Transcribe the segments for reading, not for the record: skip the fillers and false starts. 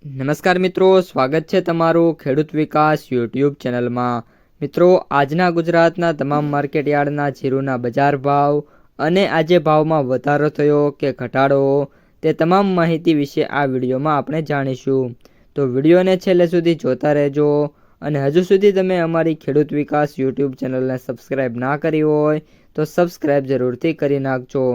નમસ્કાર મિત્રો, સ્વાગત છે તમારું ખેડૂત વિકાસ યુટ્યુબ ચેનલમાં। મિત્રો, આજના ગુજરાતના તમામ માર્કેટયાર્ડના જીરુના બજાર ભાવ અને આજે ભાવમાં વધારો થયો કે ઘટાડો તે તમામ માહિતી વિશે આ વિડીયોમાં આપણે જાણીશું। તો વિડીયોને છેલ્લે સુધી જોતા રહેજો અને હજુ સુધી તમે અમારી ખેડૂત વિકાસ યુટ્યુબ ચેનલને સબસ્ક્રાઈબ ના કરી હોય તો સબસ્ક્રાઈબ જરૂરથી કરી નાખજો।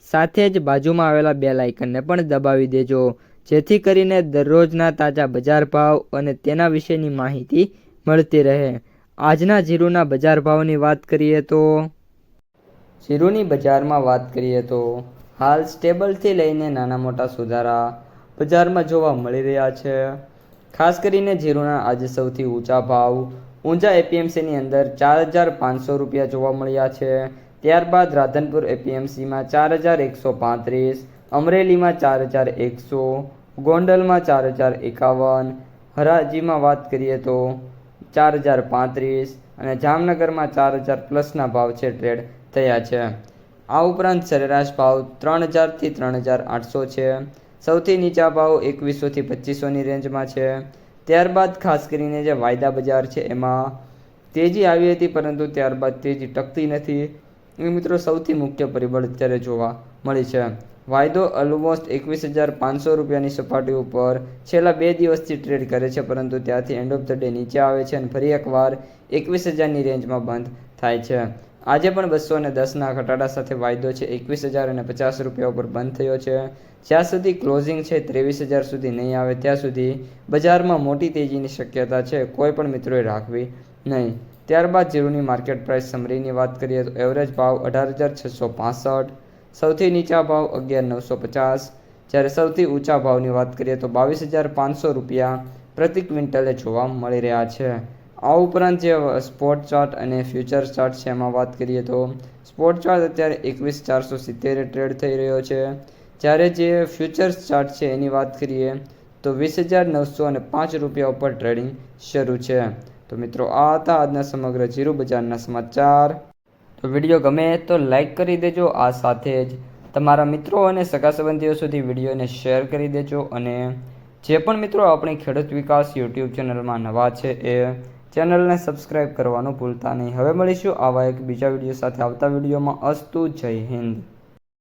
સાથે જ બાજુમાં આવેલા બેલ આઇકનને પણ દબાવી દેજો, જેથી કરીને દરરોજના તાજા બજાર ભાવ અને તેના વિશેની માહિતી મળતી રહે। આજના જીરુના બજાર ભાવની વાત કરીએ તો જીરુની બજારમાં વાત કરીએ તો હાલ સ્ટેબલથી લઈને નાના મોટા સુધારા બજારમાં જોવા મળી રહ્યા છે। ખાસ કરીને જીરુના આજે સૌથી ઊંચા ભાવ ઊંઝા એપીએમસીની અંદર 4,500 રૂપિયા જોવા મળ્યા છે। ત્યારબાદ રાધનપુર એપીએમસીમાં 4,135, અમરેલીમાં 4,100, ગોંડલમાં 4,051, હરાજીમાં વાત કરીએ તો 4,035 અને જામનગરમાં 4,000 પ્લસના ભાવ છે ટ્રેડ થયા છે। આ ઉપરાંત સરેરાશ ભાવ 3,000થી 3,800 છે। સૌથી નીચા ભાવ 2,100થી 2,500ની રેન્જમાં છે। ત્યારબાદ ખાસ કરીને જે વાયદા બજાર છે એમાં તેજી આવી હતી, પરંતુ ત્યારબાદ તેજી ટકતી નથી। મિત્રો, સૌથી મુખ્ય પરિબળ અત્યારે જોવા મળી છે। વાયદો ઓલમોસ્ટ 21,500 રૂપિયાની સપાટી ઉપર છેલ્લા 2 દિવસથી ટ્રેડ કરે છે, પરંતુ ત્યાંથી એન્ડ ઓફ ધ ડે નીચે આવે છે અને ફરી એકવાર 21,000ની રેન્જમાં બંધ થાય છે। આજે પણ 210ના ઘટાડા સાથે વાયદો છે 21,050 રૂપિયા ઉપર બંધ થયો છે। જ્યાં સુધી ક્લોઝિંગ છે 23,000 સુધી નહીં આવે ત્યાં સુધી બજારમાં મોટી તેજીની શક્યતા છે, કોઈ પણ મિત્રોએ રાખવી નહીં। ત્યારબાદ જીરુની માર્કેટ પ્રાઇસ સમરીની વાત કરીએ તો એવરેજ ભાવ 18,665, સૌથી નીચા ભાવ 11,950, જ્યારે સૌથી ઊંચા ભાવની વાત કરીએ તો 22,500 રૂપિયા પ્રતિ ક્વિન્ટલે જોવા મળી રહ્યા છે। આ ઉપરાંત જે સ્પોટ ચાર્ટ અને ફ્યુચર્સ ચાર્ટ છે એમાં વાત કરીએ તો સ્પોટ ચાર્ટ અત્યારે 21,470 ટ્રેડ થઈ રહ્યો છે, જ્યારે જે ફ્યુચર્સ ચાર્ટ છે એની વાત કરીએ તો 20,905 રૂપિયા ઉપર ટ્રેડિંગ શરૂ છે। તો મિત્રો, આ હતા આજના સમગ્ર જીરુ બજારના સમાચાર। તો વિડીયો ગમે તો લાઈક કરી દેજો, આ સાથે જ તમારા મિત્રો અને સગા સંબંધીઓ સુધી વિડીયોને શેર કરી દેજો અને જે પણ મિત્રો આપણી ખેડૂત વિકાસ યુટ્યુબ ચેનલમાં નવા છે એ ચેનલને સબસ્ક્રાઈબ કરવાનું ભૂલતા નહીં। હવે મળીશું આવા એક બીજા વિડીયો સાથે આવતા વિડીયોમાં। અસ્તુ, જય હિન્દ।